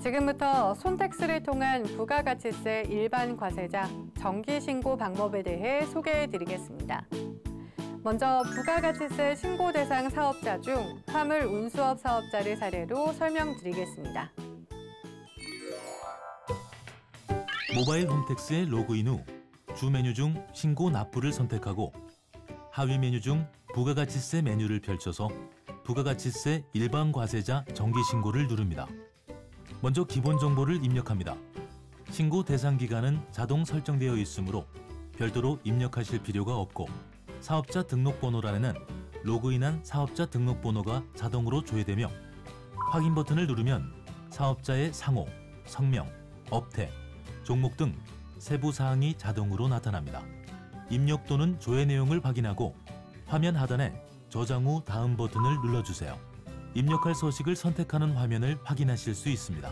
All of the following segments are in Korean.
지금부터 손택스를 통한 부가가치세 일반 과세자 정기신고 방법에 대해 소개해드리겠습니다. 먼저 부가가치세 신고 대상 사업자 중 화물 운수업 사업자를 사례로 설명드리겠습니다. 모바일 홈택스에 로그인 후 주 메뉴 중 신고 납부를 선택하고 하위 메뉴 중 부가가치세 메뉴를 펼쳐서 부가가치세 일반 과세자 정기신고를 누릅니다. 먼저 기본 정보를 입력합니다. 신고 대상 기간은 자동 설정되어 있으므로 별도로 입력하실 필요가 없고 사업자 등록번호란에는 로그인한 사업자 등록번호가 자동으로 조회되며 확인 버튼을 누르면 사업자의 상호, 성명, 업태, 종목 등 세부 사항이 자동으로 나타납니다. 입력 또는 조회 내용을 확인하고 화면 하단에 저장 후 다음 버튼을 눌러주세요. 입력할 서식을 선택하는 화면을 확인하실 수 있습니다.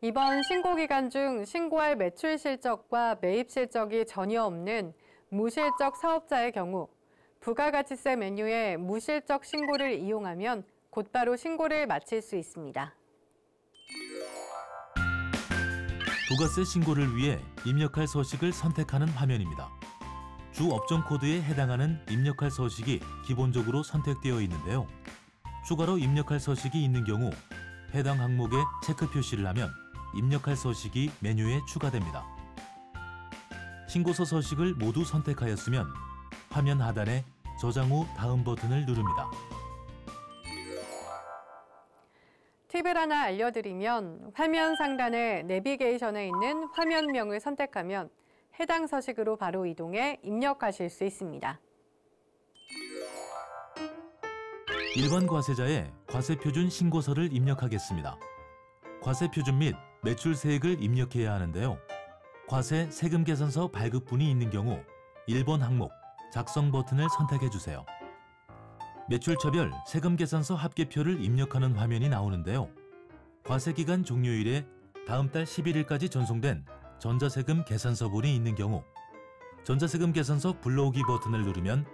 이번 신고 기간 중 신고할 매출 실적과 매입 실적이 전혀 없는 무실적 사업자의 경우 부가가치세 메뉴의 무실적 신고를 이용하면 곧바로 신고를 마칠 수 있습니다. 부가세 신고를 위해 입력할 서식을 선택하는 화면입니다. 주 업종 코드에 해당하는 입력할 서식이 기본적으로 선택되어 있는데요. 추가로 입력할 서식이 있는 경우 해당 항목에 체크 표시를 하면 입력할 서식이 메뉴에 추가됩니다. 신고서 서식을 모두 선택하였으면 화면 하단에 저장 후 다음 버튼을 누릅니다. 팁을 하나 알려드리면 화면 상단의 내비게이션에 있는 화면명을 선택하면 해당 서식으로 바로 이동해 입력하실 수 있습니다. 일반 과세자의 과세표준 신고서를 입력하겠습니다. 과세표준 및 매출세액을 입력해야 하는데요. 과세 세금계산서 발급분이 있는 경우 1번 항목 작성 버튼을 선택해 주세요. 매출처별 세금계산서 합계표를 입력하는 화면이 나오는데요. 과세기간 종료일에 다음 달 11일까지 전송된 전자세금 계산서본이 있는 경우 전자세금 계산서 불러오기 버튼을 누르면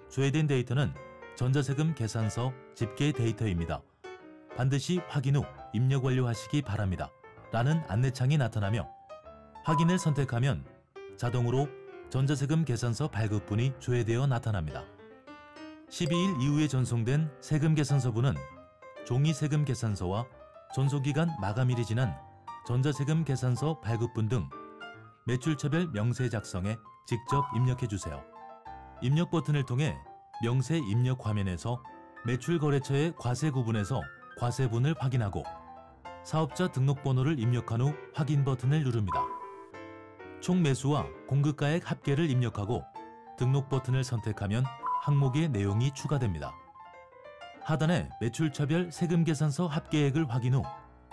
조회된 데이터는 전자세금 계산서 집계 데이터입니다. 반드시 확인 후 입력 완료하시기 바랍니다. 라는 안내창이 나타나며 확인을 선택하면 자동으로 전자세금 계산서 발급분이 조회되어 나타납니다. 12일 이후에 전송된 세금계산서분은 종이세금 계산서와 전송기간 마감일이 지난 전자세금 계산서 발급분 등 매출처별 명세 작성에 직접 입력해주세요. 입력 버튼을 통해 명세 입력 화면에서 매출거래처의 과세 구분에서 과세분을 확인하고 사업자 등록번호를 입력한 후 확인 버튼을 누릅니다. 총 매수와 공급가액 합계를 입력하고 등록 버튼을 선택하면 항목의 내용이 추가됩니다. 하단에 매출차별 세금계산서 합계액을 확인 후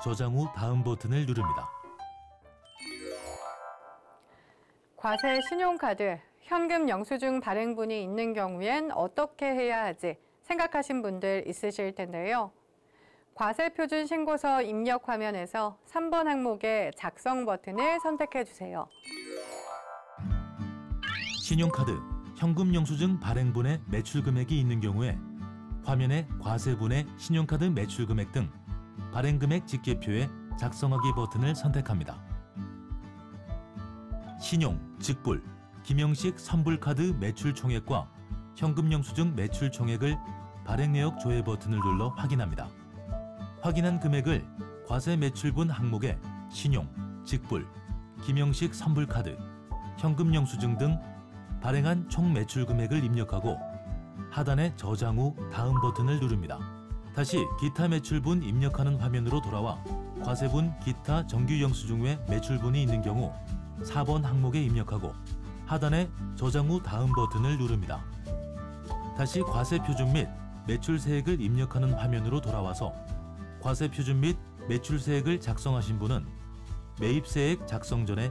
저장 후 다음 버튼을 누릅니다. 과세 신용카드, 현금 영수증 발행분이 있는 경우엔 어떻게 해야 하지 생각하신 분들 있으실 텐데요. 과세표준 신고서 입력 화면에서 3번 항목의 작성 버튼을 선택해 주세요. 신용카드, 현금 영수증 발행분의 매출 금액이 있는 경우에 화면에 과세분의 신용카드 매출 금액 등 발행 금액 집계표에 작성하기 버튼을 선택합니다. 신용, 직불, 김영식 선불카드 매출 총액과 현금 영수증 매출 총액을 발행 내역 조회 버튼을 눌러 확인합니다. 확인한 금액을 과세 매출분 항목에 신용, 직불, 김영식 선불카드, 현금 영수증 등 발행한 총 매출 금액을 입력하고 하단에 저장 후 다음 버튼을 누릅니다. 다시 기타 매출분 입력하는 화면으로 돌아와 과세분 기타 정규 영수증 외 매출분이 있는 경우 4번 항목에 입력하고 하단에 저장 후 다음 버튼을 누릅니다. 다시 과세표준 및 매출세액을 입력하는 화면으로 돌아와서 과세표준 및 매출세액을 작성하신 분은 매입세액 작성 전에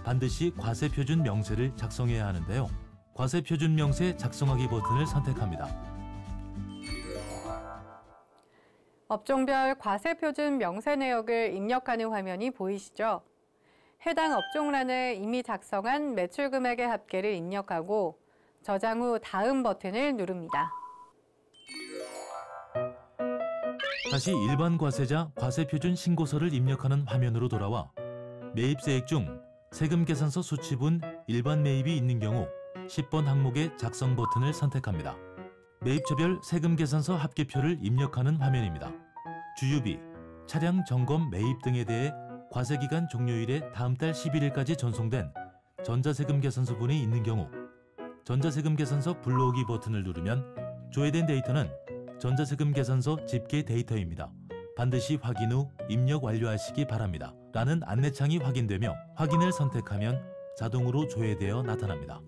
반드시 과세표준 명세를 작성해야 하는데요. 과세표준 명세 작성하기 버튼을 선택합니다. 업종별 과세표준 명세 내역을 입력하는 화면이 보이시죠? 해당 업종란에 이미 작성한 매출 금액의 합계를 입력하고 저장 후 다음 버튼을 누릅니다. 다시 일반 과세자 과세표준 신고서를 입력하는 화면으로 돌아와 매입세액 중 세금 계산서 수취분 일반 매입이 있는 경우 10번 항목의 작성 버튼을 선택합니다. 매입처별 세금 계산서 합계표를 입력하는 화면입니다. 주유비, 차량 점검 매입 등에 대해 과세기간 종료일에 다음 달 11일까지 전송된 전자세금 계산서분이 있는 경우 전자세금 계산서 불러오기 버튼을 누르면 조회된 데이터는 전자세금 계산서 집계 데이터입니다. 반드시 확인 후 입력 완료하시기 바랍니다. 라는 안내창이 확인되며 확인을 선택하면 자동으로 조회되어 나타납니다.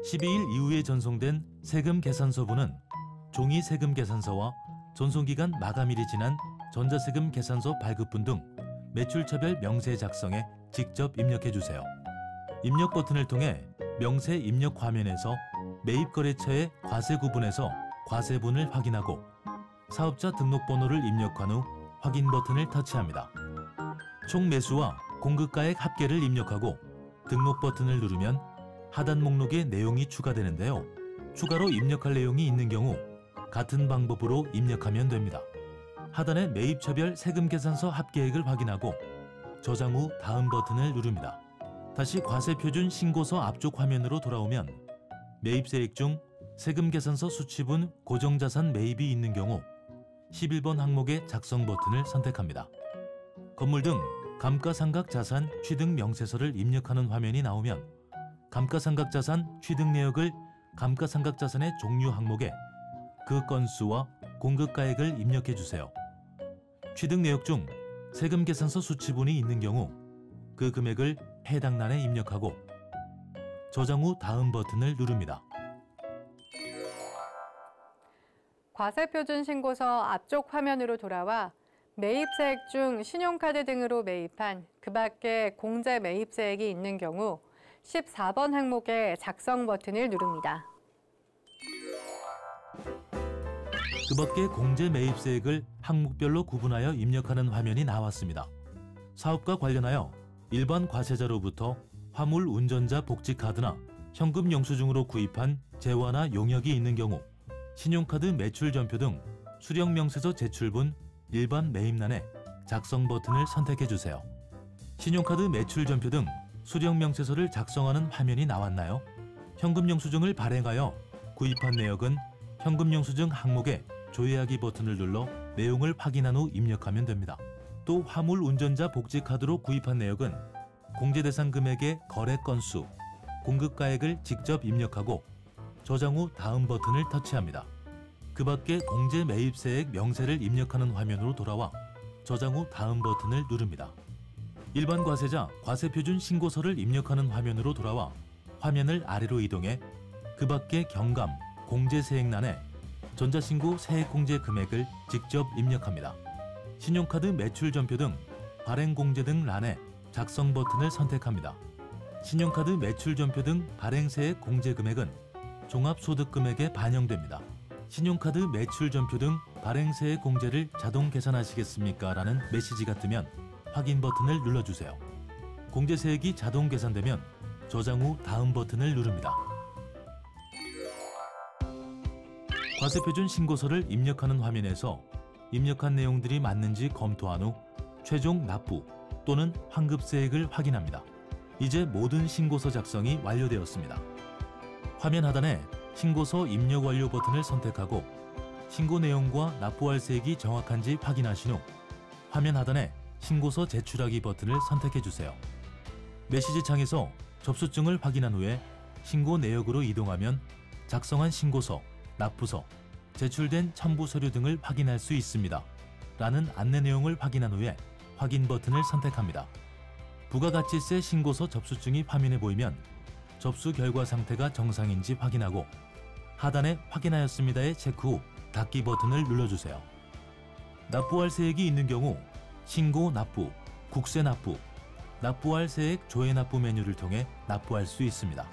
12일 이후에 전송된 세금 계산서분은 종이 세금 계산서와 전송기간 마감일이 지난 전자세금 계산서 발급분 등 매출처별 명세 작성에 직접 입력해주세요. 입력 버튼을 통해 명세 입력 화면에서 매입거래처의 과세 구분에서 과세분을 확인하고 사업자 등록번호를 입력한 후 확인 버튼을 터치합니다. 총 매수와 공급가액 합계를 입력하고 등록 버튼을 누르면 하단 목록에 내용이 추가되는데요. 추가로 입력할 내용이 있는 경우 같은 방법으로 입력하면 됩니다. 하단의 매입처별 세금 계산서 합계액을 확인하고 저장 후 다음 버튼을 누릅니다. 다시 과세표준 신고서 앞쪽 화면으로 돌아오면 매입세액 중 세금 계산서 수취분 고정자산 매입이 있는 경우 11번 항목의 작성 버튼을 선택합니다. 건물 등 감가상각자산 취득 명세서를 입력하는 화면이 나오면 감가상각자산 취득 내역을 감가상각자산의 종류 항목에 그 건수와 공급가액을 입력해 주세요. 취득 내역 중 세금 계산서 수취분이 있는 경우 그 금액을 해당 란에 입력하고 저장 후 다음 버튼을 누릅니다. 과세표준 신고서 앞쪽 화면으로 돌아와 매입세액 중 신용카드 등으로 매입한 그 밖에 공제 매입세액이 있는 경우 14번 항목의 작성 버튼을 누릅니다. 그 밖에 공제 매입세액을 항목별로 구분하여 입력하는 화면이 나왔습니다. 사업과 관련하여 일반 과세자로부터 화물 운전자 복지카드나 현금 영수증으로 구입한 재화나 용역이 있는 경우 신용카드 매출전표 등 수령명세서 제출분 일반 매입란에 작성 버튼을 선택해주세요. 신용카드 매출전표 등 수령명세서를 작성하는 화면이 나왔나요? 현금영수증을 발행하여 구입한 내역은 현금영수증 항목에 조회하기 버튼을 눌러 내용을 확인한 후 입력하면 됩니다. 또 화물 운전자 복지카드로 구입한 내역은 공제 대상 금액의 거래 건수, 공급가액을 직접 입력하고 저장 후 다음 버튼을 터치합니다. 그 밖에 공제 매입세액 명세를 입력하는 화면으로 돌아와 저장 후 다음 버튼을 누릅니다. 일반 과세자 과세표준 신고서를 입력하는 화면으로 돌아와 화면을 아래로 이동해 그 밖에 경감, 공제세액란에 전자신고 세액공제 금액을 직접 입력합니다. 신용카드 매출전표 등 발행공제 등 란에 작성 버튼을 선택합니다. 신용카드 매출전표 등 발행세액 공제 금액은 종합소득금액에 반영됩니다. 신용카드 매출전표 등 발행세액 공제를 자동 계산하시겠습니까? 라는 메시지가 뜨면 확인 버튼을 눌러주세요. 공제세액이 자동 계산되면 저장 후 다음 버튼을 누릅니다. 과세표준 신고서를 입력하는 화면에서 입력한 내용들이 맞는지 검토한 후 최종 납부 또는 환급세액을 확인합니다. 이제 모든 신고서 작성이 완료되었습니다. 화면 하단에 신고서 입력 완료 버튼을 선택하고 신고 내용과 납부할 세액이 정확한지 확인하신 후 화면 하단에 신고서 제출하기 버튼을 선택해주세요. 메시지 창에서 접수증을 확인한 후에 신고 내역으로 이동하면 작성한 신고서, 납부서, 제출된 첨부 서류 등을 확인할 수 있습니다. 라는 안내 내용을 확인한 후에 확인 버튼을 선택합니다. 부가가치세 신고서 접수증이 화면에 보이면 접수 결과 상태가 정상인지 확인하고 하단에 확인하였습니다에 체크 후 닫기 버튼을 눌러주세요. 납부할 세액이 있는 경우 신고 납부, 국세 납부, 납부할 세액 조회 납부 메뉴를 통해 납부할 수 있습니다.